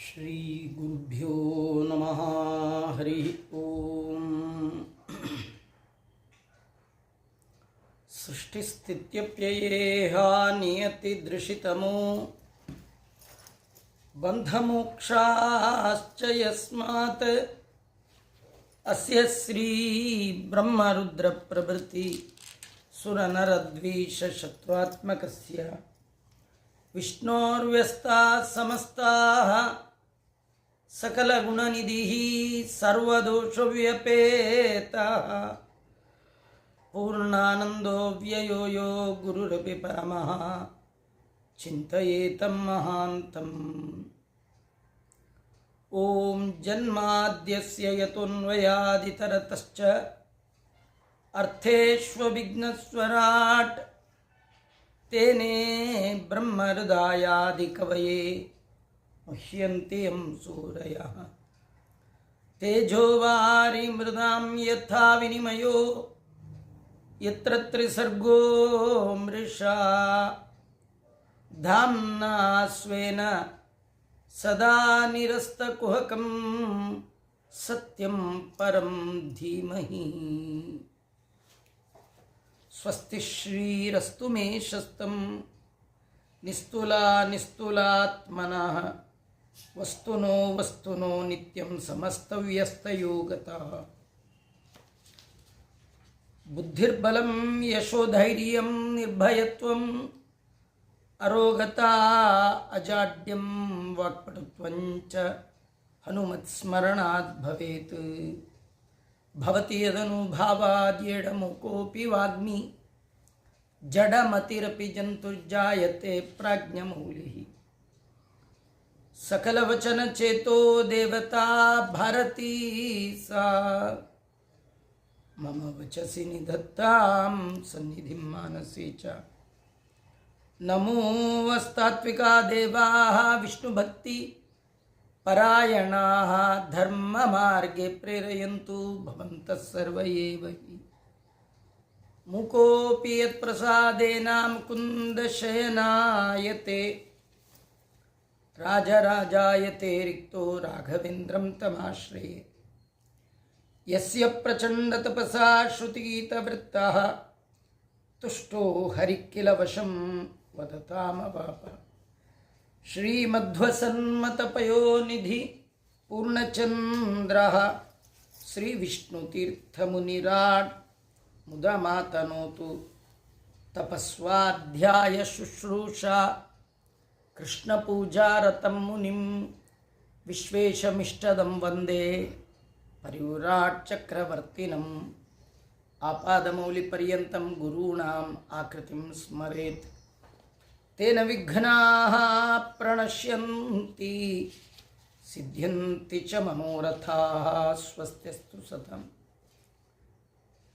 ಶ್ರೀ ಗುರುಭ್ಯೋ ನಮಃ. ಹರಿ ಓಂ. ಸೃಷ್ಟಿಸ್ಥಿತ್ಯಪ್ಯಯೇಹ ನಿಯತಿದೃಶಿತಮೋ ಬಂಧಮೋಕ್ಷಾಶ್ಚ ಯಸ್ಮಾತ್ ಅಸ್ಯ ಶ್ರೀ ಬ್ರಹ್ಮರುದ್ರ ಪ್ರಭೃತಿ ಸುರನರದ್ವೀಷ ಶತ್ರುತ್ಮಕಸ್ಯ ವಿಷ್ಣೋರ್ವ್ಯಸ್ತಾಃ ಸಮಸ್ತಾಃ ಸಕಲಗುಣನಿಧಿಃ ಸರ್ವದೋಷವ್ಯಪೇತಃ ಪೂರ್ಣಾನಂದೋ ವ್ಯಯೋ ಯೋ ಗುರುರಪಿ ಪರಮಃ ಚಿಂತಯೇತಂ ಮಹಾಂತಂ. ಓಂ ಜನ್ಮಾದ್ಯಸ್ಯ ಯತೋನ್ವಯಾದಿತರತಶ್ಚ ಅರ್ಥೇಷ್ವವಿಘ್ನಸ್ವರಾಟ್ ತೇನೇ ಬ್ರಹ್ಮಹೃದಾಯಾದಿಕವಯೇ ಮುಹ್ಯಂತಿ ಯಂ ಸೂರಯಃ. ತೇಜೋವಾರಿ ಮೃದಾಂ ಯಥಾ ವಿನಿಮಯೋ ಯತ್ರ ತ್ರಿಸರ್ಗೋ ಮೃಷಾ ಧಾಮ್ನಾ ಸ್ವೇನ ಸದಾ ನಿರಸ್ತಕುಹಕಂ ಸತ್ಯಂ ಪರಂ ಧೀಮಹಿ. ಸ್ವಸ್ತಿ ಶ್ರೀರಸ್ತು ಮೇ ಶಸ್ತಂ ನಿಸ್ತುಲಾತ್ಮನಃ ವಸ್ತುನೋ ನಿತ್ಯಂ ಸಮಸ್ತವ್ಯಸ್ತಯೋಗತಃ. ಬುದ್ಧಿರ್ಬಲಂ ಯಶೋಧೈರ್ಯಂ ನಿರ್ಭಯತ್ವಂ ಅರೋಗತಾ ಅಜಾಡ್ಯಂ ವಾಕ್ಪಟುತ್ವಂಚ ಹನುಮತ್ಸ್ಮರಣಾತ್ ಭವೇತ್. ಭವತಿ ಯದನುಭಾವಾದ್ಯೇಡಮುಕೋಪಿ ವಾಗ್ಮಿ ಜಡಮತಿರಪಿ ಜಂತುರ್ಜಾಯತೆ ಪ್ರಾಜ್ಞಮೌಲಿಃ. ಸಕಲವಚನಚೇತೋ ದೇವತಾ ಭಾರತೀ ಸಾ ಮಮ ವಚಸಿ ನಿಧತ್ತಾಂ ಸನ್ನಿಧಿಂ ಮಾನಸೇ ಚ. ನಮೋ ವಸ್ತಾತ್ವಿಕಾ ದೇವಾಃ ವಿಷ್ಣುಭಕ್ತಿ ಪರಾಯಣಾಃ ಧರ್ಮ ಮಾರ್ಗೆ ಪ್ರೇರಯಂತು ಭವಂತಃ ಸರ್ವ ಏವ ಹಿ. ಮುಕೋಪಿ ಯತ್ ಪ್ರಸಾದೇನ ಮುಕುಂದ ಶಯನಾಯತೆ ರಾಜರಾಜಾಯತೆ ರಿಕ್ತೋ ರಾಘವೇಂದ್ರಂ ತಮಾಶ್ರಯೇ. ಯಸ್ಯ ಪ್ರಚಂಡ ತಪಸಾ ಶ್ರುತಿಗೀತವೃತ್ತಃ ತುಷ್ಟೋ ಹರಿಕಿಲ ವಶಂ ವದತಾಮವಾಪ. ಶ್ರೀಮಧ್ವಸನ್ಮತಪಯೋನಿಧಿ ಪೂರ್ಣಚಂದ್ರಃ ಶ್ರೀ ವಿಷ್ಣುತೀರ್ಥಮುನಿರಾಟ್ ಮುದಮಾತನೋತು. ತಪಸ್ವಾಧ್ಯಾಯ ಶುಶ್ರೂಷಾ ಕೃಷ್ಣಪೂಜಾರತಂ ಮುನಿಂ ವಿಶ್ವೇಶಮಿಷ್ಟದಂ ವಂದೇ ಪರಿವ್ರಾಟ್ ಚಕ್ರವರ್ತಿನಂ. ಆಪಾದಮೌಲಿಪರ್ಯಂತಂ ಗುರೂಣಾಂ ಆಕೃತಿಂ ಸ್ಮರೇತ್. ತೇನ ವಿಘ್ನಾಃ ಪ್ರಣಶ್ಯಂತಿ ಸಿದ್ಧ್ಯಂತಿ ಚ ಮನೋರಥಾಃ. ಸ್ವಸ್ತ್ಯಸ್ತು ಸತಂ.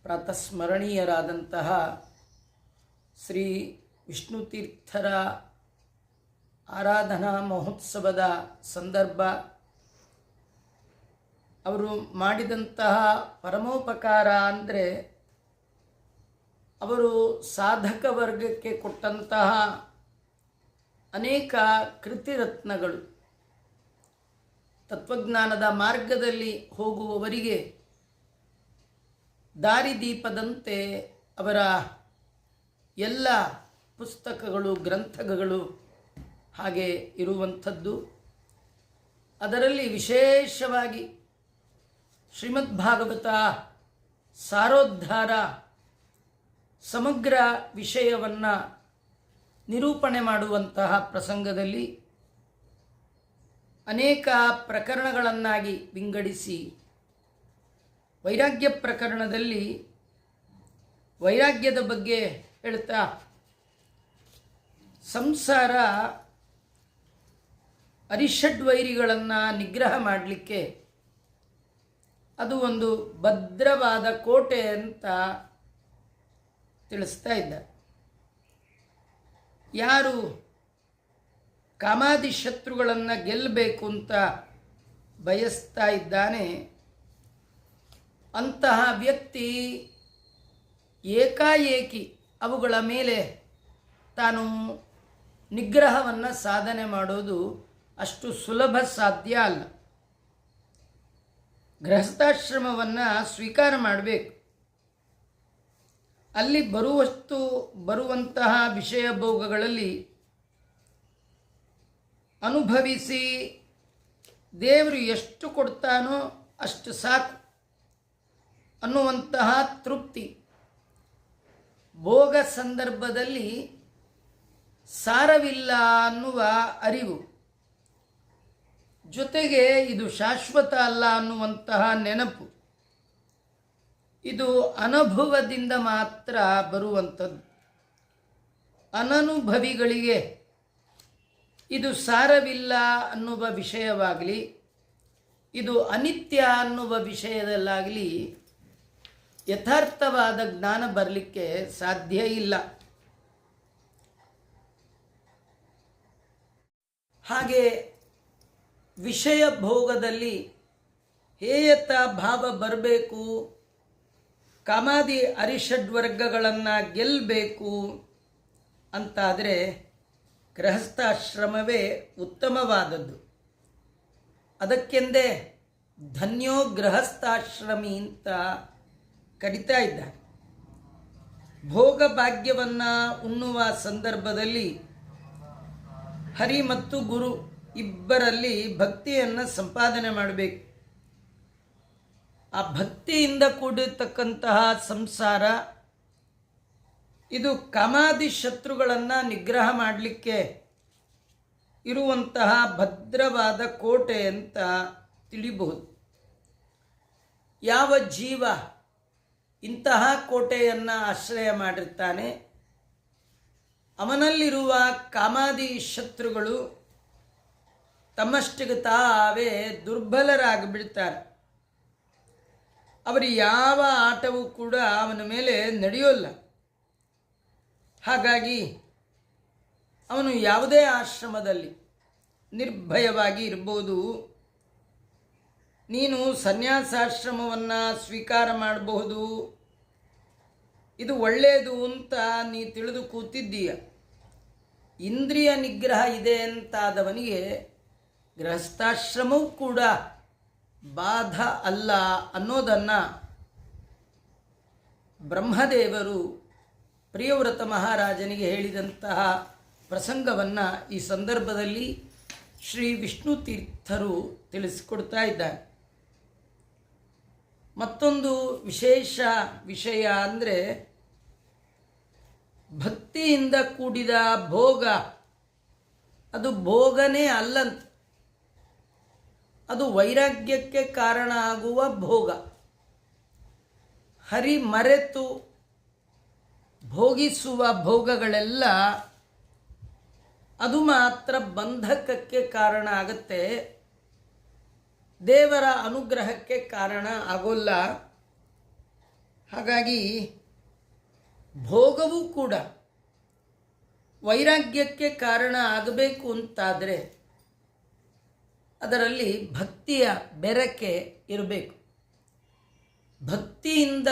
ಪ್ರಾತಸ್ಮರಣೀಯರಾದಂತಹ ಶ್ರೀ ವಿಷ್ಣುತೀರ್ಥರ ಆರಾಧನಾ ಮಹೋತ್ಸವದ ಸಂದರ್ಭ, ಅವರು ಮಾಡಿದಂತಹ ಪರಮೋಪಕಾರ ಅಂದರೆ ಅವರು ಸಾಧಕ ವರ್ಗಕ್ಕೆ ಕೊಟ್ಟಂತಹ ಅನೇಕ ಕೃತಿರತ್ನಗಳು. ತತ್ವಜ್ಞಾನದ ಮಾರ್ಗದಲ್ಲಿ ಹೋಗುವವರಿಗೆ ದಾರಿದೀಪದಂತೆ ಅವರ ಎಲ್ಲ ಪುಸ್ತಕಗಳು, ಗ್ರಂಥಗಳು ಹಾಗೆ ಇರುವಂಥದ್ದು. ಅದರಲ್ಲಿ ವಿಶೇಷವಾಗಿ ಶ್ರೀಮದ್ಭಾಗವತ ಸಾರೋದ್ಧಾರ ಸಮಗ್ರ ವಿಷಯವನ್ನು ನಿರೂಪಣೆ ಮಾಡುವಂತಹ ಪ್ರಸಂಗದಲ್ಲಿ ಅನೇಕ ಪ್ರಕರಣಗಳನ್ನಾಗಿ ವಿಂಗಡಿಸಿ, ವೈರಾಗ್ಯ ಪ್ರಕರಣದಲ್ಲಿ ವೈರಾಗ್ಯದ ಬಗ್ಗೆ ಹೇಳ್ತಾ, ಸಂಸಾರ ಅರಿಷಡ್ವೈರಿಗಳನ್ನು ನಿಗ್ರಹ ಮಾಡಲಿಕ್ಕೆ ಅದು ಒಂದು ಭದ್ರವಾದ ಕೋಟೆ ಅಂತ ತಿಳಿಸ್ತಾ ಇದ್ದ. ಯಾರು ಕಾಮಾದಿ ಶತ್ರುಗಳನ್ನು ಗೆಲ್ಲಬೇಕು ಅಂತ ಬಯಸ್ತಾ ಇದ್ದಾನೆ, ಅಂತಹ ವ್ಯಕ್ತಿ ಏಕಾಏಕಿ ಅವುಗಳ ಮೇಲೆ ತಾನು ನಿಗ್ರಹವನ್ನು ಸಾಧನೆ ಮಾಡೋದು ಅಷ್ಟು ಸುಲಭ ಸಾಧ್ಯ ಅಲ್ಲ. ಗೃಹಸ್ಥಾಶ್ರಮವನ್ನು ಸ್ವೀಕಾರ ಮಾಡಬೇಕು. ಅಲ್ಲಿ ಬರುವಂತಹ ವಿಷಯ ಭೋಗಗಳಲ್ಲಿ ಅನುಭವಿಸಿ ದೇವರು ಎಷ್ಟು ಕೊಡ್ತಾನೋ ಅಷ್ಟು ಸಾಕು ಅನ್ನುವಂತಹ ತೃಪ್ತಿ. ಭೋಗ ಸಂದರ್ಭದಲ್ಲಿ ಸಾರವಿಲ್ಲ ಅನ್ನುವ ಅರಿವು, ಜೊತೆಗೆ ಇದು ಶಾಶ್ವತ ಅಲ್ಲ ಅನ್ನುವಂತಹ ನೆನಪು, ಇದು ಅನುಭವದಿಂದ ಮಾತ್ರ ಬರುವಂಥದ್ದು. ಅನನುಭವಿಗಳಿಗೆ ಇದು ಸಾರವಿಲ್ಲ ಅನ್ನುವ ವಿಷಯವಾಗಲಿ, ಇದು ಅನಿತ್ಯ ಅನ್ನುವ ವಿಷಯದಲ್ಲಾಗಲಿ ಯಥಾರ್ಥವಾದ ಜ್ಞಾನ ಬರಲಿಕ್ಕೆ ಸಾಧ್ಯ ಇಲ್ಲ. ಹಾಗೆ ವಿಷಯ ಭೋಗದಲ್ಲಿ ಹೇಯತ ಭಾವ ಬರಬೇಕು, ಕಾಮಾದಿ ಅರಿಷಡ್ವರ್ಗಗಳನ್ನು ಗೆಲ್ಲಬೇಕು ಅಂತಾದರೆ ಗೃಹಸ್ಥಾಶ್ರಮವೇ ಉತ್ತಮವಾದದ್ದು. ಅದಕ್ಕೆಂದೇ ಧನ್ಯೋ ಗೃಹಸ್ಥಾಶ್ರಮಿ ಅಂತ ಕರೀತಾ ಇದ್ದಾರೆ. ಭೋಗ ಭಾಗ್ಯವನ್ನು ಉಣ್ಣುವ ಸಂದರ್ಭದಲ್ಲಿ ಹರಿ ಮತ್ತು ಗುರು ಇಬ್ಬರಲ್ಲಿ ಭಕ್ತಿಯನ್ನು ಸಂಪಾದನೆ ಮಾಡಬೇಕು. ಆ ಭಕ್ತಿಯಿಂದ ಕೂಡಿರ್ತಕ್ಕಂತಹ ಸಂಸಾರ ಇದು ಕಾಮಾದಿ ಶತ್ರುಗಳನ್ನು ನಿಗ್ರಹ ಮಾಡಲಿಕ್ಕೆ ಇರುವಂತಹ ಭದ್ರವಾದ ಕೋಟೆ ಅಂತ ತಿಳಿಬಹುದು. ಯಾವ ಜೀವ ಇಂತಹ ಕೋಟೆಯನ್ನು ಆಶ್ರಯ ಮಾಡಿರ್ತಾನೆ ಅವನಲ್ಲಿರುವ ಕಾಮಾದಿ ಶತ್ರುಗಳು ತಮ್ಮಷ್ಟಿಗೆ ತಾವೇ ದುರ್ಬಲರಾಗಿಬಿಡ್ತಾರೆ. ಅವರು ಯಾವ ಆಟವೂ ಕೂಡ ಅವನ ಮೇಲೆ ನಡೆಯೋಲ್ಲ. ಹಾಗಾಗಿ ಅವನು ಯಾವುದೇ ಆಶ್ರಮದಲ್ಲಿ ನಿರ್ಭಯವಾಗಿ ಇರ್ಬೋದು. ನೀನು ಸನ್ಯಾಸಾಶ್ರಮವನ್ನು ಸ್ವೀಕಾರ ಮಾಡಬಹುದು, ಇದು ಒಳ್ಳೆಯದು ಅಂತ ನೀ ತಿಳಿದು ಕೂತಿದ್ದೀಯ. ಇಂದ್ರಿಯ ನಿಗ್ರಹ ಇದೆ ಅಂತಾದವನಿಗೆ ಗೃಹಸ್ಥಾಶ್ರಮವೂ ಕೂಡ ಬಾಧ ಅಲ್ಲ ಅನ್ನೋದನ್ನು ಬ್ರಹ್ಮದೇವರು ಪ್ರಿಯವ್ರತ ಮಹಾರಾಜನಿಗೆ ಹೇಳಿದಂತಹ ಪ್ರಸಂಗವನ್ನು ಈ ಸಂದರ್ಭದಲ್ಲಿ ಶ್ರೀ ವಿಷ್ಣು ತೀರ್ಥರು ತಿಳಿಸಿಕೊಡ್ತಾ ಇದ್ದಾರೆ. ಮತ್ತೊಂದು ವಿಶೇಷ ವಿಷಯ ಅಂದರೆ ಭಕ್ತಿಯಿಂದ ಕೂಡಿದ ಭೋಗ ಅದು ಭೋಗನೇ ಅಲ್ಲಂತ, ಅದು ವೈರಾಗ್ಯಕ್ಕೆ ಕಾರಣ ಆಗುವ ಭೋಗ. ಹರಿ ಮರೆತು ಭೋಗಿಸುವ ಭೋಗಗಳೆಲ್ಲ ಅದು ಮಾತ್ರ ಬಂಧಕಕ್ಕೆ ಕಾರಣ ಆಗುತ್ತೆ, ದೇವರ ಅನುಗ್ರಹಕ್ಕೆ ಕಾರಣ ಆಗೋಲ್ಲ. ಹಾಗಾಗಿ ಭೋಗವೂ ಕೂಡ ವೈರಾಗ್ಯಕ್ಕೆ ಕಾರಣ ಆಗಬೇಕು ಅಂತಾದರೆ ಅದರಲ್ಲಿ ಭಕ್ತಿಯ ಬೆರಕೆ ಇರಬೇಕು. ಭಕ್ತಿಯಿಂದ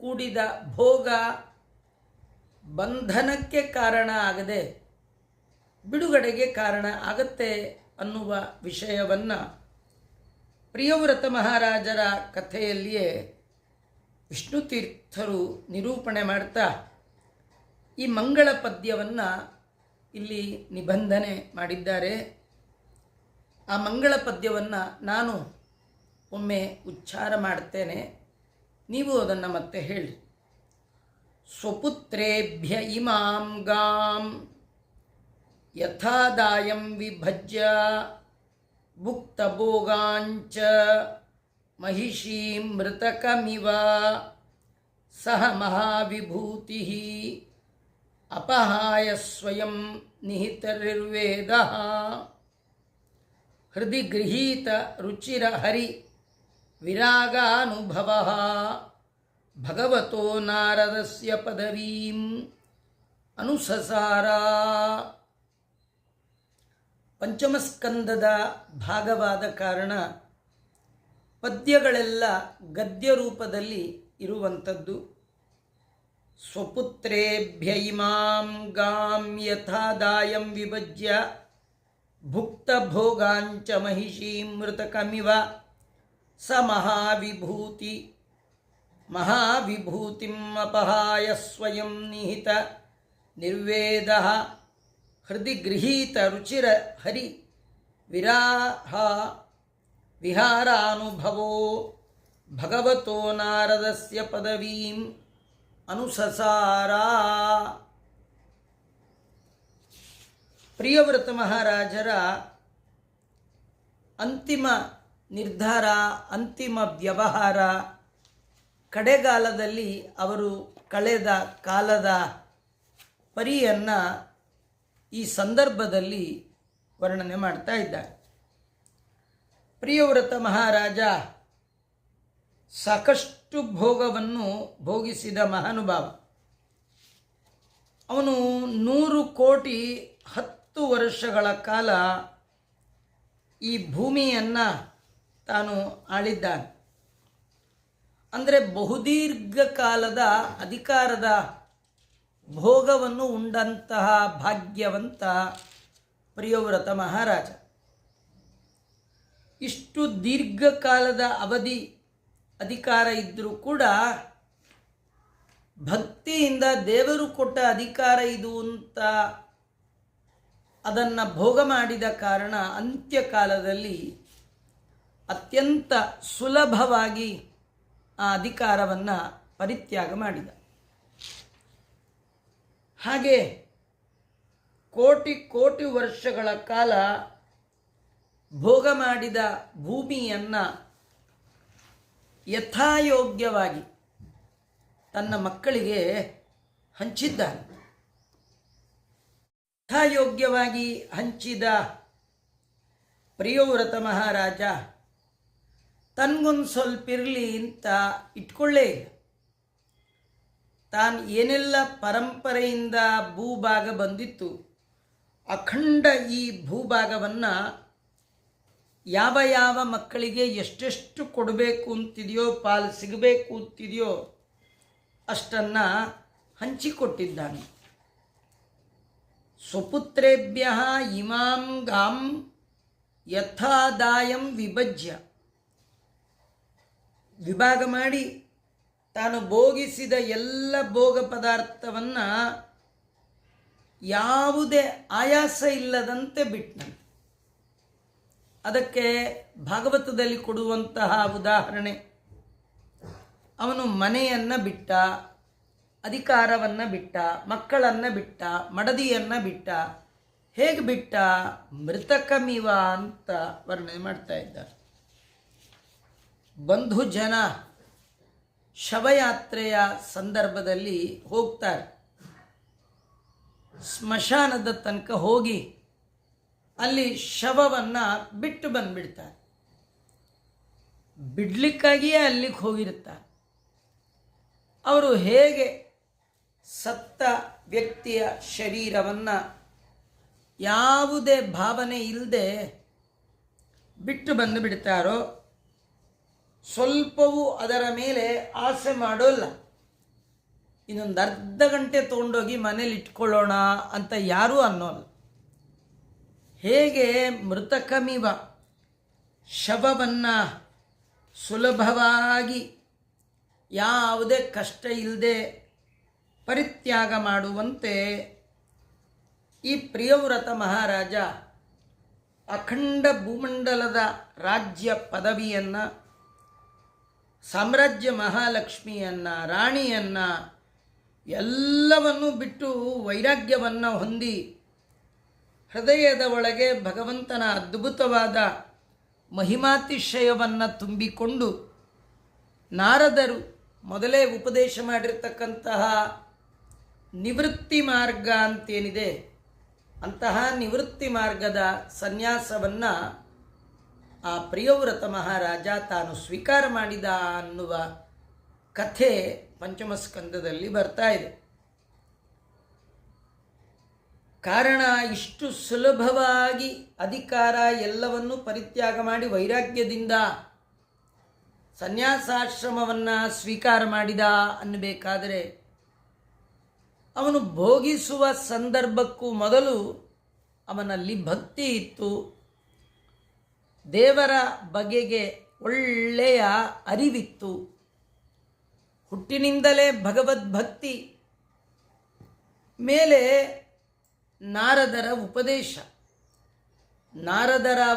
ಕೂಡಿದ ಭೋಗ ಬಂಧನಕ್ಕೆ ಕಾರಣ ಆಗದೆ ಬಿಡುಗಡೆಗೆ ಕಾರಣ ಆಗತ್ತೆ ಅನ್ನುವ ವಿಷಯವನ್ನು ಪ್ರಿಯವ್ರತ ಮಹಾರಾಜರ ಕಥೆಯಲ್ಲಿಯೇ ವಿಷ್ಣು ತೀರ್ಥರು ನಿರೂಪಣೆ ಮಾಡ್ತಾ ಈ ಮಂಗಳ ಪದ್ಯವನ್ನು ಇಲ್ಲಿ ನಿಬಂಧನೆ ಮಾಡಿದ್ದಾರೆ. ಆ ಮಂಗಳ ಪದ್ಯವನ್ನು ನಾನು ಒಮ್ಮೆ ಉಚ್ಚಾರ ಮಾಡ್ತೇನೆ, ನೀವು ಅದನ್ನು ಮತ್ತೆ ಹೇಳಿ. ಸ್ವಪುತ್ರೇಭ್ಯ ಇಮಾಂ ಗಾಂ ಯಥಾದಾಯಂ ವಿಭಜ್ಯ ಭುಕ್ತಭೋಗಾಂಚ ಮಹಿಷೀಂ ಮೃತಕಮಿವ ಸಹ ಮಹಾವಿಭೂತಿ ಅಪಹಾಯ ಸ್ವಯಂ ನಿಹಿತರಿರ್ವೇದಃ ಹೃದಯ ಗೃಹೀತ ರುಚಿರ ಹರಿ ವಿರಾಗಾನುಭವಃ ಭಗವತೋ ನಾರದಸ್ಯ ಪದವೀಂ ಅನುಸಸಾರ. ಪಂಚಮಸ್ಕಂದದ ಭಾಗವಾದ ಕಾರಣ ಪದ್ಯಗಳೆಲ್ಲ ಗದ್ಯ ರೂಪದಲ್ಲಿ ಇರುವಂಥದ್ದು. ಸ್ವಪುತ್ರೇಭ್ಯ ಇಮಾಂ ಗಾಂ ಯಥಾದಾಯಂ ವಿಭಜ್ಯ ಭುಕ್ತ ಭೋಗಾಂಚ ಮಹಿಷೀಂ ಮೃತಕಮಿವ ಸ ಮಹಾವಿಭೂತಿಂ ಅಪಹಾಯ ಸ್ವಯಂ ನಿಹಿತ ನಿರ್ವೇದಃ ಹೃದಯ ಗೃಹೀತ ರುಚಿರ ಹರಿ ವಿಹಾರಾನುಭವೋ ಭಗವತೋ ನಾರದಸ್ಯ ಪದವೀಂ ಅನುಸಸಾರ. ಪ್ರಿಯವ್ರತ ಮಹಾರಾಜರ ಅಂತಿಮ ನಿರ್ಧಾರ, ಅಂತಿಮ ವ್ಯವಹಾರ, ಕಡೆಗಾಲದಲ್ಲಿ ಅವರು ಕಳೆದ ಕಾಲದ ಪರಿಯನ್ನು ಈ ಸಂದರ್ಭದಲ್ಲಿ ವರ್ಣನೆ ಮಾಡ್ತಾ ಇದ್ದಾರೆ. ಪ್ರಿಯವ್ರತ ಮಹಾರಾಜ ಸಾಕಷ್ಟು ಭೋಗವನ್ನು ಭೋಗಿಸಿದ ಮಹಾನುಭಾವ. ಅವನು 100 ಕೋಟಿ 10 ವರ್ಷಗಳ ಕಾಲ ಈ ಭೂಮಿಯನ್ನು ತಾನು ಆಳಿದ್ದಾನೆ. ಅಂದರೆ ಬಹುದೀರ್ಘ ಕಾಲದ ಅಧಿಕಾರದ ಭೋಗವನ್ನು ಉಂಡಂತಹ ಭಾಗ್ಯವಂತ ಪ್ರಿಯವ್ರತ ಮಹಾರಾಜ. ಇಷ್ಟು ದೀರ್ಘಕಾಲದ ಅವಧಿ ಅಧಿಕಾರ ಇದ್ದರೂ ಕೂಡ ಭಕ್ತಿಯಿಂದ ದೇವರು ಕೊಟ್ಟ ಅಧಿಕಾರ ಇದು ಅಂತ ಅದನ್ನು ಭೋಗ ಮಾಡಿದ ಕಾರಣ ಅಂತ್ಯಕಾಲದಲ್ಲಿ ಅತ್ಯಂತ ಸುಲಭವಾಗಿ ಆ ಅಧಿಕಾರವನ್ನು ಪರಿತ್ಯಾಗ ಮಾಡಿದ. ಹಾಗೆ ಕೋಟಿ ಕೋಟಿ ವರ್ಷಗಳ ಕಾಲ ಭೋಗ ಮಾಡಿದ ಭೂಮಿಯನ್ನು ಯಥಾಯೋಗ್ಯವಾಗಿ ತನ್ನ ಮಕ್ಕಳಿಗೆ ಹಂಚಿದ್ದಾನೆ. ಯಥಾಯೋಗ್ಯವಾಗಿ ಹಂಚಿದ ಪ್ರಿಯವ್ರತ ಮಹಾರಾಜ ತನಗೊಂದು ಸ್ವಲ್ಪ ಇರಲಿ ಅಂತ ಇಟ್ಕೊಳ್ಳೇ ಇಲ್ಲ. ತಾನು ಏನೆಲ್ಲ ಪರಂಪರೆಯಿಂದ ಭೂಭಾಗ ಬಂದಿತ್ತು, ಅಖಂಡ ಈ ಭೂಭಾಗವನ್ನು ಯಾವ ಯಾವ ಮಕ್ಕಳಿಗೆ ಎಷ್ಟೆಷ್ಟು ಕೊಡಬೇಕು ಅಂತಿದೆಯೋ, ಪಾಲು ಸಿಗಬೇಕು ಅಂತಿದೆಯೋ ಅಷ್ಟನ್ನು ಹಂಚಿಕೊಟ್ಟಿದ್ದಾನೆ. ಸ್ವಪುತ್ರೇಭ್ಯ ಇಮಾಂ ಗಾಂ ಯಥಾದಾಯಂ ವಿಭಜ್ಯ, ವಿಭಾಗ ಮಾಡಿ ತಾನು ಭೋಗಿಸಿದ ಎಲ್ಲ ಭೋಗ ಪದಾರ್ಥವನ್ನು ಯಾವುದೇ ಆಯಾಸ ಇಲ್ಲದಂತೆ ಬಿಟ್ಟನಂತೆ. ಅದಕ್ಕೆ ಭಾಗವತದಲ್ಲಿ ಕೊಡುವಂತಹ ಉದಾಹರಣೆ, ಅವನು ಮನೆಯನ್ನು ಬಿಟ್ಟ, ಅಧಿಕಾರವನ್ನು ಬಿಟ್ಟ, ಮಕ್ಕಳನ್ನು ಬಿಟ್ಟ, ಮಡದಿಯನ್ನು ಬಿಟ್ಟ. ಹೇಗೆ ಬಿಟ್ಟ? ಮೃತಕಮಿವ ಅಂತ ವರ್ಣನೆ ಮಾಡ್ತಾ ಇದ್ದಾರೆ. ಬಂಧು ಜನ ಶವಯಾತ್ರೆಯ ಸಂದರ್ಭದಲ್ಲಿ ಹೋಗ್ತಾರೆ. ಸ್ಮಶಾನದ ತನಕ ಹೋಗಿ ಅಲ್ಲಿ ಶವವನ್ನು ಬಿಟ್ಟು ಬಂದುಬಿಡ್ತಾರೆ. ಬಿಡಲಿಕ್ಕಾಗಿಯೇ ಅಲ್ಲಿಗೆ ಹೋಗಿರ್ತಾರೆ. ಅವರು ಹೇಗೆ ಸತ್ತ ವ್ಯಕ್ತಿಯ ಶರೀರವನ್ನು ಯಾವುದೇ ಭಾವನೆ ಇಲ್ಲದೆ ಬಿಟ್ಟು ಬಂದು ಬಿಡ್ತಾರೋ, ಸ್ವಲ್ಪವೂ ಅದರ ಮೇಲೆ ಆಸೆ ಮಾಡೋಲ್ಲ. ಇನ್ನೊಂದು ಅರ್ಧ ಗಂಟೆ ತೊಗೊಂಡೋಗಿ ಮನೇಲಿ ಇಟ್ಕೊಳ್ಳೋಣ ಅಂತ ಯಾರೂ ಅನ್ನೋಲ್ಲ. ಹೇಗೆ ಮೃತಕಮಿವ ಶವವನ್ನು ಸುಲಭವಾಗಿ ಯಾವುದೇ ಕಷ್ಟ ಇಲ್ಲದೆ ಪರಿತ್ಯಾಗ ಮಾಡುವಂತೆ ಈ ಪ್ರಿಯವ್ರತ ಮಹಾರಾಜ ಅಖಂಡ ಭೂಮಂಡಲದ ರಾಜ್ಯ ಪದವಿಯನ್ನು, ಸಾಮ್ರಾಜ್ಯ ಮಹಾಲಕ್ಷ್ಮಿಯನ್ನು, ರಾಣಿಯನ್ನು ಎಲ್ಲವನ್ನೂ ಬಿಟ್ಟು ವೈರಾಗ್ಯವನ್ನು ಹೊಂದಿ ಹೃದಯದ ಒಳಗೆ ಭಗವಂತನ ಅದ್ಭುತವಾದ ಮಹಿಮಾತಿಶಯವನ್ನು ತುಂಬಿಕೊಂಡು ನಾರದರು ಮೊದಲೇ ಉಪದೇಶ ಮಾಡಿರ್ತಕ್ಕಂತಹ ನಿವೃತ್ತಿ ಮಾರ್ಗ ಅಂತೇನಿದೆ, ಅಂತಹ ನಿವೃತ್ತಿ ಮಾರ್ಗದ ಸನ್ಯಾಸವನ್ನು ಆ ಪ್ರಿಯವ್ರತ ಮಹಾರಾಜ ತಾನು ಸ್ವೀಕಾರ ಮಾಡಿದ ಅನ್ನುವ ಕಥೆ ಪಂಚಮ ಸ್ಕಂದದಲ್ಲಿ ಬರ್ತಾ ಇದೆ. ಕಾರಣ, ಇಷ್ಟು ಸುಲಭವಾಗಿ ಅಧಿಕಾರ ಎಲ್ಲವನ್ನೂ ಪರಿತ್ಯಾಗ ಮಾಡಿ ವೈರಾಗ್ಯದಿಂದ ಸನ್ಯಾಸಾಶ್ರಮವನ್ನು ಸ್ವೀಕಾರ ಮಾಡಿದ ಅನ್ನಬೇಕಾದರೆ ಅವನು ಭೋಗಿಸುವ ಸಂದರ್ಭಕ್ಕೂ ಮೊದಲು ಅವನಲ್ಲಿ ಭಕ್ತಿ ಇತ್ತು, ದೇವರ ಬಗೆಗೆ ಒಳ್ಳೆಯ ಅರಿವಿತ್ತು. ಹುಟ್ಟಿನಿಂದಲೇ ಭಗವದ್ಭಕ್ತಿ. ಮೇಲೆ ನಾರದರ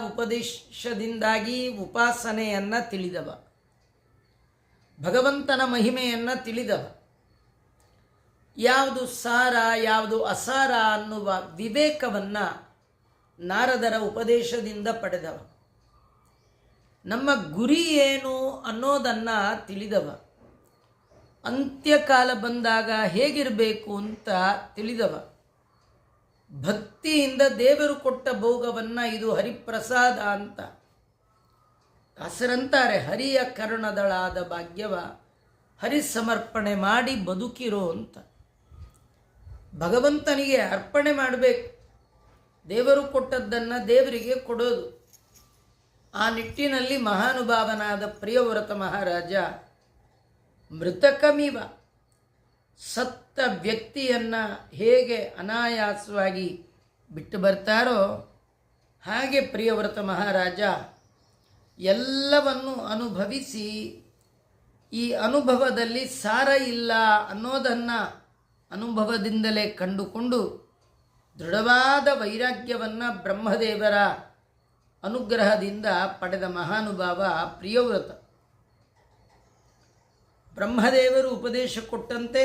ಉಪದೇಶದಿಂದಾಗಿ ಉಪಾಸನೆಯನ್ನು ತಿಳಿದವ, ಭಗವಂತನ ಮಹಿಮೆಯನ್ನು ತಿಳಿದವ, ಯಾವುದು ಸಾರ ಯಾವುದು ಅಸಾರ ಅನ್ನುವ ವಿವೇಕವನ್ನು ನಾರದರ ಉಪದೇಶದಿಂದ ಪಡೆದವ, ನಮ್ಮ ಗುರಿ ಏನು ಅನ್ನೋದನ್ನು ತಿಳಿದವ, ಅಂತ್ಯಕಾಲ ಬಂದಾಗ ಹೇಗಿರಬೇಕು ಅಂತ ತಿಳಿದವ, ಭಕ್ತಿಯಿಂದ ದೇವರು ಕೊಟ್ಟ ಭೋಗವನ್ನು ಇದು ಹರಿಪ್ರಸಾದ ಅಂತ ದಾಸರಂತಾರೆ. ಹರಿಯ ಕರುಣದಳಾದ ಭಾಗ್ಯವ ಹರಿ ಸಮರ್ಪಣೆ ಮಾಡಿ ಬದುಕಿರೋ ಅಂತ. ಭಗವಂತನಿಗೆ ಅರ್ಪಣೆ ಮಾಡಬೇಕು, ದೇವರು ಕೊಟ್ಟದ್ದನ್ನು ದೇವರಿಗೆ ಕೊಡೋದು. ಆ ನಿಟ್ಟಿನಲ್ಲಿ ಮಹಾನುಭಾವನಾದ ಪ್ರಿಯವ್ರತ ಮಹಾರಾಜ ಮೃತಕಮಿವ, ಸತ್ತ ವ್ಯಕ್ತಿಯನ್ನು ಹೇಗೆ ಅನಾಯಾಸವಾಗಿ ಬಿಟ್ಟು ಬರ್ತಾರೋ ಹಾಗೆ ಪ್ರಿಯವ್ರತ ಮಹಾರಾಜ ಎಲ್ಲವನ್ನು ಅನುಭವಿಸಿ ಈ ಅನುಭವದಲ್ಲಿ ಸಾರ ಇಲ್ಲ ಅನ್ನೋದನ್ನು ಅನುಭವದಿಂದಲೇ ಕಂಡುಕೊಂಡು ದೃಢವಾದ ವೈರಾಗ್ಯವನ್ನು ಬ್ರಹ್ಮದೇವರ ಅನುಗ್ರಹದಿಂದ ಪಡೆದ ಮಹಾನುಭಾವ ಪ್ರಿಯವ್ರತ. ಬ್ರಹ್ಮದೇವರು ಉಪದೇಶ ಕೊಟ್ಟಂತೆ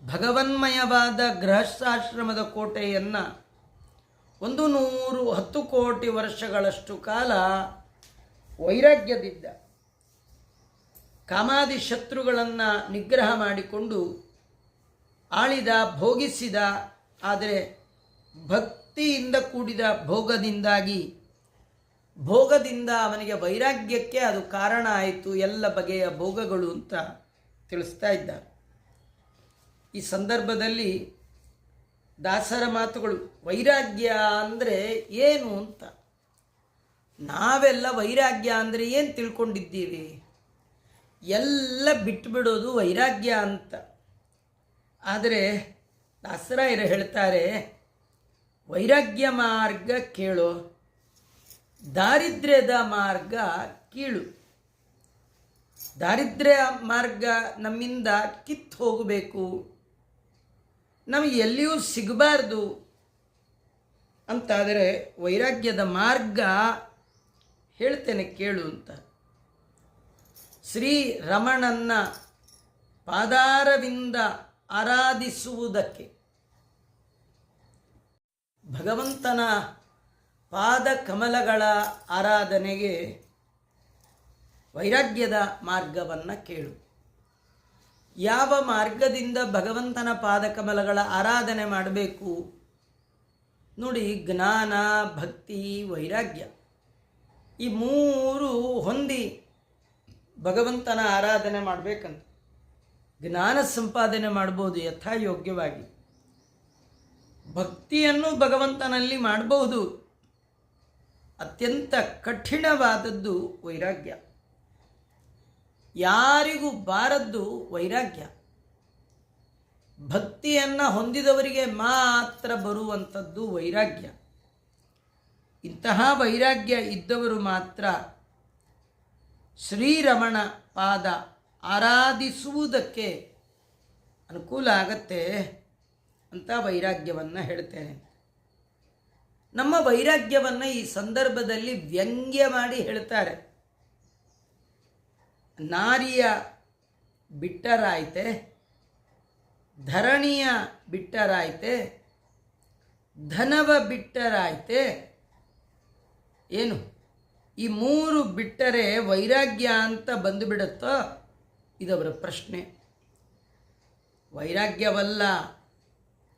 ಭಗವನ್ಮಯವಾದ ಗೃಹಸ್ಥಾಶ್ರಮದ ಕೋಟೆಯನ್ನು 110 ಕೋಟಿ ವರ್ಷಗಳಷ್ಟು ಕಾಲ ವೈರಾಗ್ಯದಿಂದ ಕಾಮಾದಿ ಶತ್ರುಗಳನ್ನು ನಿಗ್ರಹ ಮಾಡಿಕೊಂಡು ಆಳಿದ, ಭೋಗಿಸಿದ. ಆದರೆ ಭಕ್ತಿಯಿಂದ ಕೂಡಿದ ಭೋಗದಿಂದ ಅವನಿಗೆ ವೈರಾಗ್ಯಕ್ಕೆ ಅದು ಕಾರಣ ಆಯಿತು, ಎಲ್ಲ ಬಗೆಯ ಭೋಗಗಳು ಅಂತ ತಿಳಿಸ್ತಾ ಇದ್ದಾರೆ. ಈ ಸಂದರ್ಭದಲ್ಲಿ ದಾಸರ ಮಾತುಗಳು, ವೈರಾಗ್ಯ ಅಂದರೆ ಏನು ಅಂತ. ನಾವೆಲ್ಲ ವೈರಾಗ್ಯ ಅಂದರೆ ಏನು ತಿಳ್ಕೊಂಡಿದ್ದೀವಿ? ಎಲ್ಲ ಬಿಟ್ಟುಬಿಡೋದು ವೈರಾಗ್ಯ ಅಂತ. ಆದರೆ ದಾಸರಾಯರು ಹೇಳ್ತಾರೆ, ವೈರಾಗ್ಯ ಮಾರ್ಗ ಕೇಳೋ, ದಾರಿದ್ರ್ಯದ ಮಾರ್ಗ ಕೀಳು. ದಾರಿದ್ರ್ಯ ಮಾರ್ಗ ನಮ್ಮಿಂದ ಕಿತ್ತು ಹೋಗಬೇಕು, ನಮಗೆ ಎಲ್ಲಿಯೂ ಸಿಗಬಾರ್ದು ಅಂತಾದರೆ ವೈರಾಗ್ಯದ ಮಾರ್ಗ ಹೇಳ್ತೇನೆ ಕೇಳು ಅಂತ. ಶ್ರೀ ರಮಣನ್ನ ಪಾದಾರವಿಂದ ಆರಾಧಿಸುವುದಕ್ಕೆ, ಭಗವಂತನ ಪಾದ ಕಮಲಗಳ ಆರಾಧನೆಗೆ ವೈರಾಗ್ಯದ ಮಾರ್ಗವನ್ನು ಕೇಳು. ಯಾವ ಮಾರ್ಗದಿಂದ ಭಗವಂತನ ಪಾದಕಮಲಗಳ ಆರಾಧನೆ ಮಾಡಬೇಕು ನೋಡಿ. ಜ್ಞಾನ, ಭಕ್ತಿ, ವೈರಾಗ್ಯ ಈ ಮೂರು ಹೊಂದಿ ಭಗವಂತನ ಆರಾಧನೆ ಮಾಡಬೇಕಂತ. ಜ್ಞಾನ ಸಂಪಾದನೆ ಮಾಡ್ಬೋದು ಯಥಾಯೋಗ್ಯವಾಗಿ, ಭಕ್ತಿಯನ್ನು ಭಗವಂತನಲ್ಲಿ ಮಾಡಬಹುದು. ಅತ್ಯಂತ ಕಠಿಣವಾದದ್ದು ವೈರಾಗ್ಯ, ಯಾರಿಗೂ ಬಾರದ್ದು ವೈರಾಗ್ಯ. ಭಕ್ತಿಯನ್ನು ಹೊಂದಿದವರಿಗೆ ಮಾತ್ರ ಬರುವಂಥದ್ದು ವೈರಾಗ್ಯ. ಇಂತಹ ವೈರಾಗ್ಯ ಇದ್ದವರು ಮಾತ್ರ ಶ್ರೀರಮಣ ಪಾದ ಆರಾಧಿಸುವುದಕ್ಕೆ ಅನುಕೂಲ ಆಗತ್ತೆ ಅಂತ ವೈರಾಗ್ಯವನ್ನು ಹೇಳ್ತೇನೆ. ನಮ್ಮ ವೈರಾಗ್ಯವನ್ನು ಈ ಸಂದರ್ಭದಲ್ಲಿ ವ್ಯಂಗ್ಯ ಮಾಡಿ ಹೇಳ್ತಾರೆ. ನಾರಿಯ ಬಿಟ್ಟರಾಯ್ತೆ, ಧರಣಿಯ ಬಿಟ್ಟರಾಯ್ತೆ, ಧನವ ಬಿಟ್ಟರಾಯ್ತೆ. ಏನು ಈ ಮೂರು ಬಿಟ್ಟರೆ ವೈರಾಗ್ಯ ಅಂತ ಬಂದುಬಿಡುತ್ತೋ? ಇದವರ ಪ್ರಶ್ನೆ. ವೈರಾಗ್ಯವಲ್ಲ,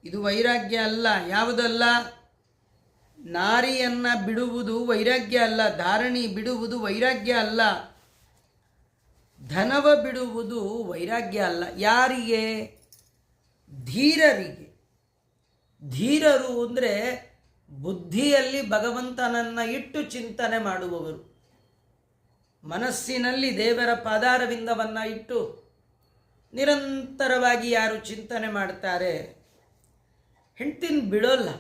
ಇದು ವೈರಾಗ್ಯ ಅಲ್ಲ. ಯಾವುದಲ್ಲ? ನಾರಿಯನ್ನು ಬಿಡುವುದು ವೈರಾಗ್ಯ ಅಲ್ಲ, ಧಾರಣಿ ಬಿಡುವುದು ವೈರಾಗ್ಯ ಅಲ್ಲ, ಧನವ ಬಿಡುವುದು ವೈರಾಗ್ಯ ಅಲ್ಲ. ಯಾರಿಗೆ? ಧೀರರಿಗೆ. ಧೀರರು ಅಂದರೆ ಬುದ್ಧಿಯಲ್ಲಿ ಭಗವಂತನನ್ನು ಇಟ್ಟು ಚಿಂತನೆ ಮಾಡುವವರು, ಮನಸ್ಸಿನಲ್ಲಿ ದೇವರ ಪಾದಾರವಿಂದವನ್ನು ಇಟ್ಟು ನಿರಂತರವಾಗಿ ಯಾರು ಚಿಂತನೆ ಮಾಡ್ತಾರೆ, ಹೆಂಡ್ತಿನ ಬಿಡೋಲ್ಲ,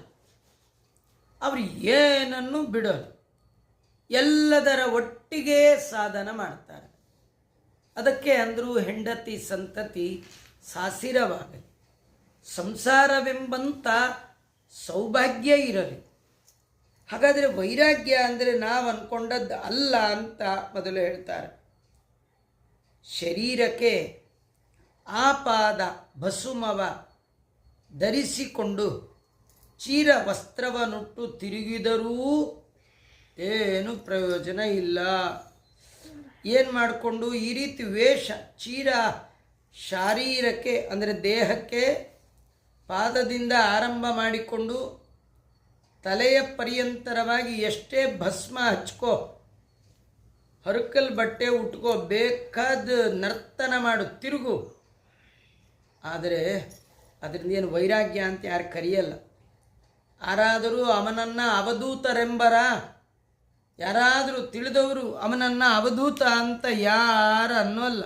ಅವರು ಏನನ್ನು ಬಿಡೋದು, ಎಲ್ಲದರ ಒಟ್ಟಿಗೆ ಸಾಧನ ಮಾಡ್ತಾರೆ. ಅದಕ್ಕೆ ಅಂದರೂ ಹೆಂಡತಿ ಸಂತತಿ ಸಾಸಿರವಾಗಲಿ, ಸಂಸಾರವೆಂಬಂಥ ಸೌಭಾಗ್ಯ ಇರಲಿ. ಹಾಗಾದರೆ ವೈರಾಗ್ಯ ಅಂದರೆ ನಾವು ಅಂದ್ಕೊಂಡದ್ದು ಅಲ್ಲ ಅಂತ ಮೊದಲು ಹೇಳ್ತಾರೆ. ಶರೀರಕ್ಕೆ ಆಪಾದ ಭಸುಮವ ಧರಿಸಿಕೊಂಡು ಚೀರ ವಸ್ತ್ರವನ್ನುಟ್ಟು ತಿರುಗಿದರೂ ಏನು ಪ್ರಯೋಜನ ಇಲ್ಲ. ಏನು ಮಾಡಿಕೊಂಡು ಈ ರೀತಿ ವೇಷ ಚೀರ ಶಾರೀರಕ್ಕೆ ಅಂದರೆ ದೇಹಕ್ಕೆ ಪಾದದಿಂದ ಆರಂಭ ಮಾಡಿಕೊಂಡು ತಲೆಯ ಪರ್ಯಂತರವಾಗಿ ಎಷ್ಟೇ ಭಸ್ಮ ಹಚ್ಕೋ, ಹರಕಲ್ ಬಟ್ಟೆ ಉಟ್ಕೋ, ಬೇಕಾದ ನರ್ತನ ಮಾಡು, ತಿರುಗು. ಆದರೆ ಅದರಿಂದ ಏನು ವೈರಾಗ್ಯ ಅಂತ ಯಾರು ಕರೆಯಲ್ಲ. ಯಾರಾದರೂ ಅವನನ್ನು ಅವಧೂತರೆಂಬರ, ಯಾರಾದರೂ ತಿಳಿದವರು ಅವನನ್ನು ಅವಧೂತ ಅಂತ ಯಾರು ಅನ್ನೋಲ್ಲ.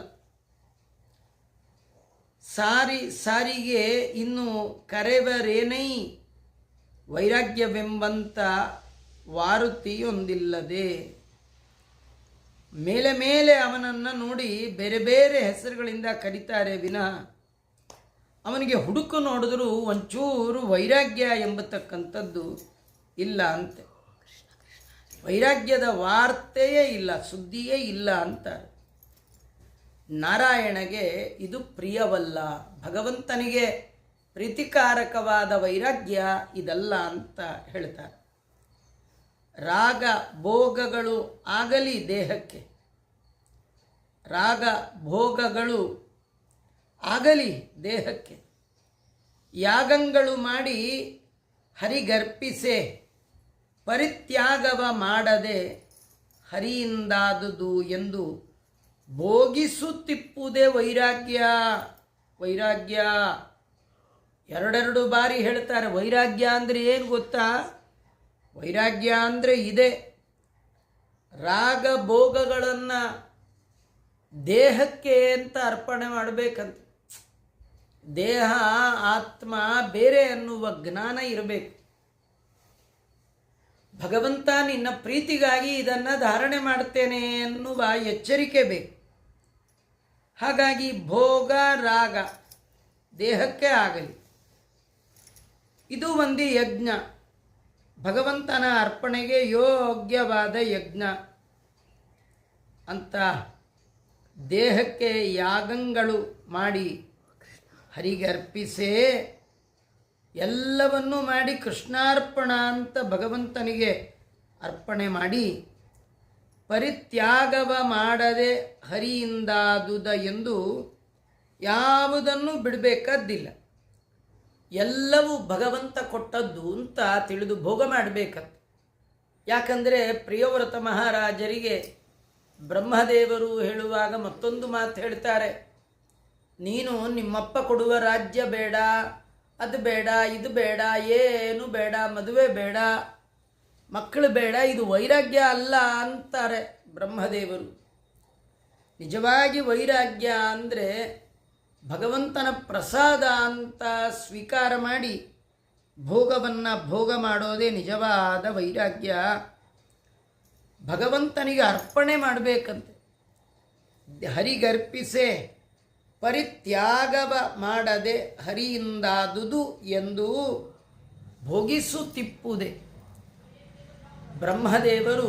ಸಾರಿಗೆ ಇನ್ನು ಕರೆವರೇನೈ ವೈರಾಗ್ಯವೆಂಬಂಥ ವಾರುತಿಯೊಂದಿಲ್ಲದೆ ಮೇಲೆ ಮೇಲೆ ಅವನನ್ನು ನೋಡಿ ಬೇರೆ ಬೇರೆ ಹೆಸರುಗಳಿಂದ ಕರೀತಾರೆ ವಿನಃ ಅವನಿಗೆ ಹುಡುಕು ನೋಡಿದ್ರೂ ಒಂಚೂರು ವೈರಾಗ್ಯ ಎಂಬತಕ್ಕಂಥದ್ದು ಇಲ್ಲ ಅಂತೆ. ವೈರಾಗ್ಯದ ವಾರ್ತೆಯೇ ಇಲ್ಲ, ಸುದ್ದಿಯೇ ಇಲ್ಲ ಅಂತಾರೆ. ನಾರಾಯಣಗೆ ಇದು ಪ್ರಿಯವಲ್ಲ, ಭಗವಂತನಿಗೆ ಪ್ರೀತಿಕಾರಕವಾದ ವೈರಾಗ್ಯ ಇದಲ್ಲ ಅಂತ ಹೇಳ್ತಾರೆ. ರಾಗ ಭೋಗಗಳು ಆಗಲಿ ದೇಹಕ್ಕೆ, ರಾಗ ಭೋಗಗಳು ಆಗಲಿ ದೇಹಕ್ಕೆ, ಯಾಗಗಳು ಮಾಡಿ ಹರಿಗರ್ಪಿಸೆ ಪರಿತ್ಯಾಗವ ಮಾಡದೆ ಹರಿಯಿಂದಾದುದು ಎಂದು ಭೋಗಿಸುತ್ತಿಪ್ಪುದೇ ವೈರಾಗ್ಯ. ವೈರಾಗ್ಯ ಎರಡೆರಡು ಬಾರಿ ಹೇಳ್ತಾರೆ. ವೈರಾಗ್ಯ ಅಂದರೆ ಏನು ಗೊತ್ತಾ? ವೈರಾಗ್ಯ ಅಂದರೆ ಇದೆ, ರಾಗ ಭೋಗಗಳನ್ನು ದೇಹಕ್ಕೆ ಅಂತ ಅರ್ಪಣೆ ಮಾಡಬೇಕಂತ. ದೇಹ ಆತ್ಮ ಬೇರೆ ಅನ್ನುವ ಜ್ಞಾನ ಇರಬೇಕು. ಭಗವಂತ ನಿನ್ನ ಪ್ರೀತಿಗಾಗಿ ಇದನ್ನು ಧಾರಣೆ ಮಾಡ್ತೇನೆ ಎನ್ನುವ ಎಚ್ಚರಿಕೆ ಬೇಕು. ಹಾಗಾಗಿ ಭೋಗ ರಾಗ ದೇಹಕ್ಕೆ ಆಗಲಿ, ಇದು ಒಂದು ಯಜ್ಞ, ಭಗವಂತನ ಅರ್ಪಣೆಗೆ ಯೋಗ್ಯವಾದ ಯಜ್ಞ ಅಂತ ದೇಹಕ್ಕೆ ಯಾಗಗಳು ಮಾಡಿ ಹರಿಗೆ ಅರ್ಪಿಸೇ ಎಲ್ಲವನ್ನೂ ಮಾಡಿ ಕೃಷ್ಣಾರ್ಪಣ ಅಂತ ಭಗವಂತನಿಗೆ ಅರ್ಪಣೆ ಮಾಡಿ ಪರಿತ್ಯಾಗವ ಮಾಡದೆ ಹರಿಯಿಂದಾದುದ ಎಂದು ಯಾವುದನ್ನು ಬಿಡಬೇಕಾದ್ದಿಲ್ಲ. ಎಲ್ಲವೂ ಭಗವಂತ ಕೊಟ್ಟದ್ದು ಅಂತ ತಿಳಿದು ಭೋಗ ಮಾಡಬೇಕಂತ. ಯಾಕಂದರೆ ಪ್ರಿಯವ್ರತ ಮಹಾರಾಜರಿಗೆ ಬ್ರಹ್ಮದೇವರು ಹೇಳುವಾಗ ಮತ್ತೊಂದು ಮಾತು ಹೇಳ್ತಾರೆ. ನೀನು ನಿಮ್ಮಪ್ಪ ಕೊಡುವ ರಾಜ್ಯ ಬೇಡ, ಅದು ಬೇಡ, ಇದು ಬೇಡ, ಏನು ಬೇಡ, ಮದುವೆ ಬೇಡ, ಮಕ್ಕಳು ಬೇಡ, ಇದು ವೈರಾಗ್ಯ ಅಲ್ಲ ಅಂತಾರೆ ಬ್ರಹ್ಮದೇವರು. ನಿಜವಾಗಿ ವೈರಾಗ್ಯ ಅಂದರೆ ಭಗವಂತನ ಪ್ರಸಾದ ಅಂತ ಸ್ವೀಕಾರ ಮಾಡಿ ಭೋಗವನ್ನು ಭೋಗ ಮಾಡೋದೇ ನಿಜವಾದ ವೈರಾಗ್ಯ. ಭಗವಂತನಿಗೆ ಅರ್ಪಣೆ ಮಾಡಬೇಕಂತೆ. ಹರಿಗರ್ಪಿಸೆ ಪರಿತ್ಯಾಗವ ಮಾಡದೆ ಹರಿಯಿಂದಾದುದು ಎಂದು ಭೋಗಿಸುತ್ತಿಪ್ಪುದೆ. ಬ್ರಹ್ಮದೇವರು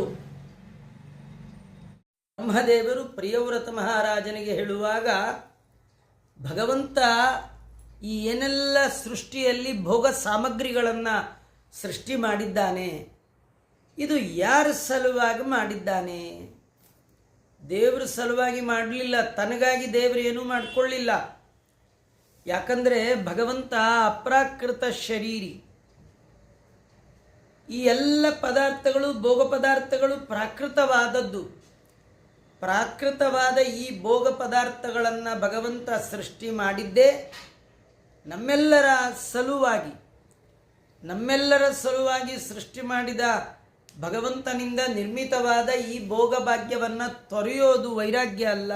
ಪ್ರಿಯವ್ರತ ಮಹಾರಾಜನಿಗೆ ಹೇಳುವಾಗ ಭಗವಂತ ಈ ಏನೆಲ್ಲ ಸೃಷ್ಟಿಯಲ್ಲಿ ಭೋಗ ಸಾಮಗ್ರಿಗಳನ್ನು ಸೃಷ್ಟಿ ಮಾಡಿದ್ದಾನೆ, ಇದು ಯಾರ ಸಲುವಾಗಿ ಮಾಡಿದ್ದಾನೆ? ದೇವರ ಸಲುವಾಗಿ ಮಾಡಲಿಲ್ಲ, ತನಗಾಗಿ ದೇವರು ಏನೂ ಮಾಡಿಕೊಳ್ಳಿಲ್ಲ. ಯಾಕಂದರೆ ಭಗವಂತ ಅಪ್ರಾಕೃತ ಶರೀರಿ. ಈ ಎಲ್ಲ ಪದಾರ್ಥಗಳು ಭೋಗ ಪದಾರ್ಥಗಳು ಪ್ರಾಕೃತವಾದದ್ದು. ಪ್ರಾಕೃತವಾದ ಈ ಭೋಗ ಪದಾರ್ಥಗಳನ್ನು ಭಗವಂತ ಸೃಷ್ಟಿ ಮಾಡಿದ್ದೇ ನಮ್ಮೆಲ್ಲರ ಸಲುವಾಗಿ ಸೃಷ್ಟಿ ಮಾಡಿದ ಭಗವಂತನಿಂದ ನಿರ್ಮಿತವಾದ ಈ ಭೋಗ ಭಾಗ್ಯವನ್ನು ತೊರೆಯೋದು ವೈರಾಗ್ಯ ಅಲ್ಲ.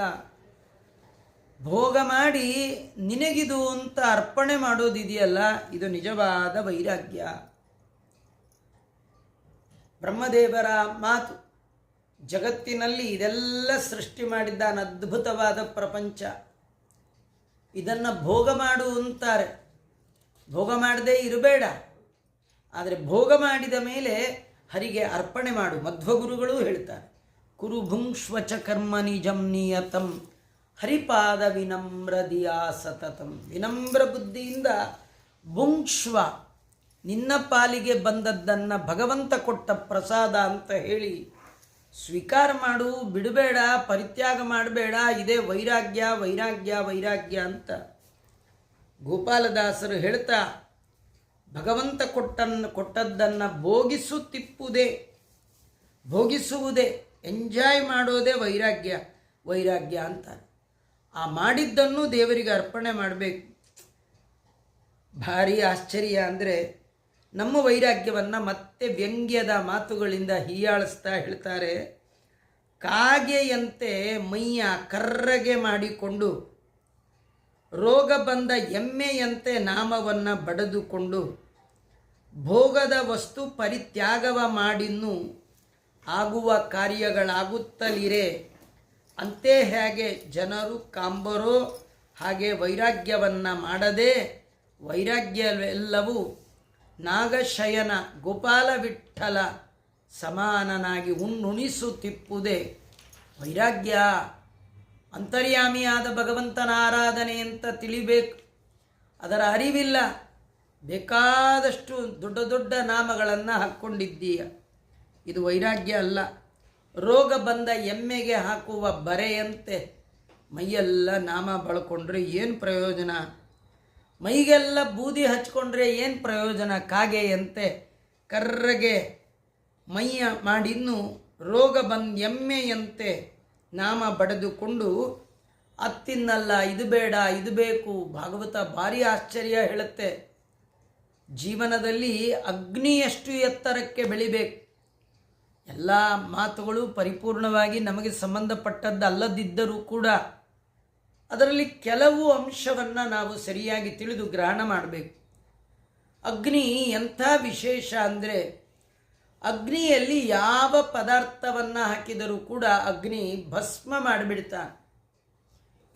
ಭೋಗ ಮಾಡಿ ನಿನಗಿದು ಅಂತ ಅರ್ಪಣೆ ಮಾಡೋದಿದೆಯಲ್ಲ, ಇದು ನಿಜವಾದ ವೈರಾಗ್ಯ. ಬ್ರಹ್ಮದೇವರ ಮಾತು. ಜಗತ್ತಿನಲ್ಲಿ ಇದೆಲ್ಲ ಸೃಷ್ಟಿ ಮಾಡಿದ್ದಾನ ಅದ್ಭುತವಾದ ಪ್ರಪಂಚ. ಇದನ್ನು ಭೋಗ ಮಾಡು ಅಂತಾರೆ. ಭೋಗ ಮಾಡದೇ ಇರಬೇಡ, ಆದರೆ ಭೋಗ ಮಾಡಿದ ಮೇಲೆ ಹರಿಗೆ ಅರ್ಪಣೆ ಮಾಡು. ಮಧ್ವಗುರುಗಳು ಹೇಳ್ತಾರೆ, ಕುರು ಭುಂಕ್ಷ್ವಚ ಕರ್ಮ ನಿಜಂ ನಿಯತಂ ಹರಿಪಾದ ವಿನಮ್ರದಿಯಾ ಸತತಂ. ವಿನಮ್ರ ಬುದ್ಧಿಯಿಂದ ಭುಂಕ್ಷ್ವ, ನಿನ್ನ ಪಾಲಿಗೆ ಬಂದದ್ದನ್ನು ಭಗವಂತ ಕೊಟ್ಟ ಪ್ರಸಾದ ಅಂತ ಹೇಳಿ ಸ್ವೀಕಾರ ಮಾಡು, ಬಿಡಬೇಡ, ಪರಿತ್ಯಾಗ ಮಾಡಬೇಡ. ಇದೇ ವೈರಾಗ್ಯ ವೈರಾಗ್ಯ ವೈರಾಗ್ಯ ಅಂತ ಗೋಪಾಲದಾಸರು ಹೇಳ್ತಾ, ಭಗವಂತ ಕೊಟ್ಟದ್ದನ್ನು ಭೋಗಿಸುವುದೇ ಎಂಜಾಯ್ ಮಾಡೋದೇ ವೈರಾಗ್ಯ ವೈರಾಗ್ಯ ಅಂತಾರೆ. ಆ ಮಾಡಿದ್ದನ್ನು ದೇವರಿಗೆ ಅರ್ಪಣೆ ಮಾಡಬೇಕು. ಭಾರಿ ಆಶ್ಚರ್ಯ ಅಂದರೆ, ನಮ್ಮ ವೈರಾಗ್ಯವನ್ನು ಮತ್ತೆ ವ್ಯಂಗ್ಯದ ಮಾತುಗಳಿಂದ ಹೀಯಾಳಿಸ್ತಾ ಹೇಳ್ತಾರೆ. ಕಾಗೆಯಂತೆ ಮೈಯ ಕರ್ರಗೆ ಮಾಡಿಕೊಂಡು, ರೋಗ ಬಂದ ಎಮ್ಮೆಯಂತೆ ನಾಮವನ್ನು ಬಡಿದುಕೊಂಡು, ಭೋಗದ ವಸ್ತು ಪರಿತ್ಯಾಗವ ಮಾಡಿನ್ನೂ ಆಗುವ ಕಾರ್ಯಗಳಾಗುತ್ತಲಿರೆ. ಅಂತೆ ಹೇಗೆ ಜನರು ಕಾಂಬರೋ ಹಾಗೆ ವೈರಾಗ್ಯವನ್ನು ಮಾಡದೆ, ವೈರಾಗ್ಯವೆಲ್ಲವೂ ನಾಗಶಯನ ಗೋಪಾಲ ವಿಠ್ಠಲ ಸಮಾನನಾಗಿ ಉಣ್ಣುಣಿಸುತ್ತಿಪ್ಪುದೇ ವೈರಾಗ್ಯ. ಅಂತರ್ಯಾಮಿಯಾದ ಭಗವಂತನ ಆರಾಧನೆ ಅಂತ ತಿಳಿಬೇಕು. ಅದರ ಅರಿವಿಲ್ಲ. ಬೇಕಾದಷ್ಟು ದೊಡ್ಡ ದೊಡ್ಡ ನಾಮಗಳನ್ನು ಹಾಕ್ಕೊಂಡಿದ್ದೀಯ. ಇದು ವೈರಾಗ್ಯ ಅಲ್ಲ. ರೋಗ ಬಂದ ಎಮ್ಮೆಗೆ ಹಾಕುವ ಬರೆಯಂತೆ ಮೈಯೆಲ್ಲ ನಾಮ ಬಳ್ಕೊಂಡ್ರೆ ಏನು ಪ್ರಯೋಜನ? ಮೈಗೆಲ್ಲ ಬೂದಿ ಹಚ್ಕೊಂಡ್ರೆ ಏನು ಪ್ರಯೋಜನ? ಕಾಗೆಯಂತೆ ಕರ್ರಗೆ ಮೈಯ ಮಾಡಿನ್ನು ರೋಗ ಬಂದ ಎಮ್ಮೆಯಂತೆ ನಾಮ ಬಡಿದುಕೊಂಡು ಅತ್ತಿನ್ನಲ್ಲ, ಇದು ಬೇಡ, ಇದು ಬೇಕು. ಭಾಗವತ ಭಾರಿ ಆಶ್ಚರ್ಯ ಹೇಳುತ್ತೆ. ಜೀವನದಲ್ಲಿ ಅಗ್ನಿಯಷ್ಟು ಎತ್ತರಕ್ಕೆ ಬೆಳಿಬೇಕು. ಎಲ್ಲ ಮಾತುಗಳು ಪರಿಪೂರ್ಣವಾಗಿ ನಮಗೆ ಸಂಬಂಧಪಟ್ಟದ್ದಲ್ಲದಿದ್ದರೂ ಕೂಡ ಅದರಲ್ಲಿ ಕೆಲವು ಅಂಶವನ್ನು ನಾವು ಸರಿಯಾಗಿ ತಿಳಿದು ಗ್ರಹಣ ಮಾಡಬೇಕು. ಅಗ್ನಿ ಎಂಥ ವಿಶೇಷ ಅಂದರೆ, ಅಗ್ನಿಯಲ್ಲಿ ಯಾವ ಪದಾರ್ಥವನ್ನು ಹಾಕಿದರೂ ಕೂಡ ಅಗ್ನಿ ಭಸ್ಮ ಮಾಡಿಬಿಡ್ತಾನೆ.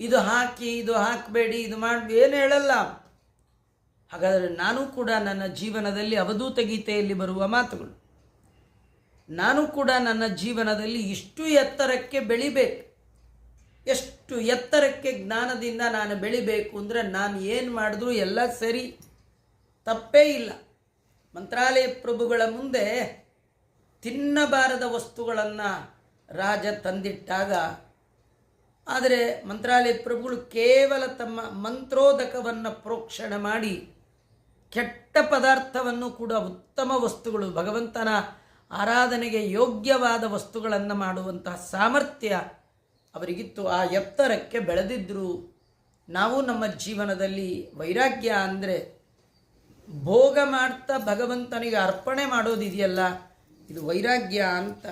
ಇದು ಹಾಕಿ, ಇದು ಹಾಕಬೇಡಿ, ಇದು ಮಾಡಿ ಏನು ಹೇಳಲ್ಲ. ಹಾಗಾದರೆ ನಾನು ಕೂಡ ನನ್ನ ಜೀವನದಲ್ಲಿ ಅವಧೂತ ಗೀತೆಯಲ್ಲಿ ಬರುವ ಮಾತುಗಳು, ನಾನು ಕೂಡ ನನ್ನ ಜೀವನದಲ್ಲಿ ಇಷ್ಟು ಎತ್ತರಕ್ಕೆ ಬೆಳಿಬೇಕು. ಎಷ್ಟು ಎತ್ತರಕ್ಕೆ ಜ್ಞಾನದಿಂದ ನಾನು ಬೆಳಿಬೇಕು ಅಂದರೆ, ನಾನು ಏನು ಮಾಡಿದ್ರೂ ಎಲ್ಲ ಸರಿ, ತಪ್ಪೇ ಇಲ್ಲ. ಮಂತ್ರಾಲಯ ಪ್ರಭುಗಳ ಮುಂದೆ ತಿನ್ನಬಾರದ ವಸ್ತುಗಳನ್ನು ರಾಜ ತಂದಿಟ್ಟಾಗ, ಆದರೆ ಮಂತ್ರಾಲಯ ಪ್ರಭುಗಳು ಕೇವಲ ತಮ್ಮ ಮಂತ್ರೋದಕವನ್ನು ಪ್ರೋಕ್ಷಣೆ ಮಾಡಿ ಕೆಟ್ಟ ಪದಾರ್ಥವನ್ನು ಕೂಡ ಉತ್ತಮ ವಸ್ತುಗಳು, ಭಗವಂತನ ಆರಾಧನೆಗೆ ಯೋಗ್ಯವಾದ ವಸ್ತುಗಳನ್ನು ಮಾಡುವಂತಹ ಸಾಮರ್ಥ್ಯ ಅವರಿಗಿತ್ತು. ಆ ಎತ್ತರಕ್ಕೆ ಬೆಳೆದಿದ್ದರು. ನಾವು ನಮ್ಮ ಜೀವನದಲ್ಲಿ ವೈರಾಗ್ಯ ಅಂದರೆ ಭೋಗ ಮಾಡ್ತಾ ಭಗವಂತನಿಗೆ ಅರ್ಪಣೆ ಮಾಡೋದಿದೆಯಲ್ಲ, ಇದು ವೈರಾಗ್ಯ ಅಂತ.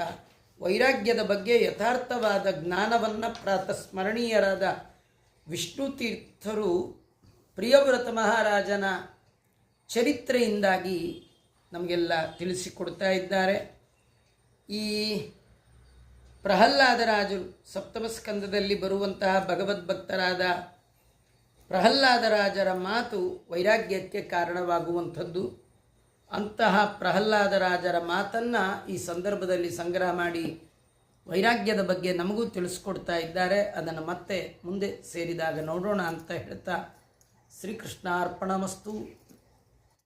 ವೈರಾಗ್ಯದ ಬಗ್ಗೆ ಯಥಾರ್ಥವಾದ ಜ್ಞಾನವನ್ನು ಪ್ರಾತಸ್ಮರಣೀಯರಾದ ವಿಷ್ಣು ತೀರ್ಥರು ಪ್ರಿಯವ್ರತ ಮಹಾರಾಜನ ಚರಿತ್ರೆಯಿಂದಾಗಿ ನಮಗೆಲ್ಲ ತಿಳಿಸಿಕೊಡ್ತಾ ಇದ್ದಾರೆ. ಈ ಪ್ರಹ್ಲಾದರಾಜರು ಸಪ್ತಮ ಸ್ಕಂದದಲ್ಲಿ ಬರುವಂತಹ ಭಗವದ್ಭಕ್ತರಾದ ಪ್ರಹ್ಲಾದರಾಜರ ಮಾತು ವೈರಾಗ್ಯಕ್ಕೆ ಕಾರಣವಾಗುವಂಥದ್ದು. ಅಂತಹ ಪ್ರಹ್ಲಾದರಾಜರ ಮಾತನ್ನು ಈ ಸಂದರ್ಭದಲ್ಲಿ ಸಂಗ್ರಹ ಮಾಡಿ ವೈರಾಗ್ಯದ ಬಗ್ಗೆ ನಮಗೂ ತಿಳಿಸ್ಕೊಡ್ತಾ ಇದ್ದಾರೆ. ಅದನ್ನು ಮತ್ತೆ ಮುಂದೆ ಸೇರಿದಾಗ ನೋಡೋಣ ಅಂತ ಹೇಳ್ತಾ ಶ್ರೀಕೃಷ್ಣಾರ್ಪಣಮಸ್ತು.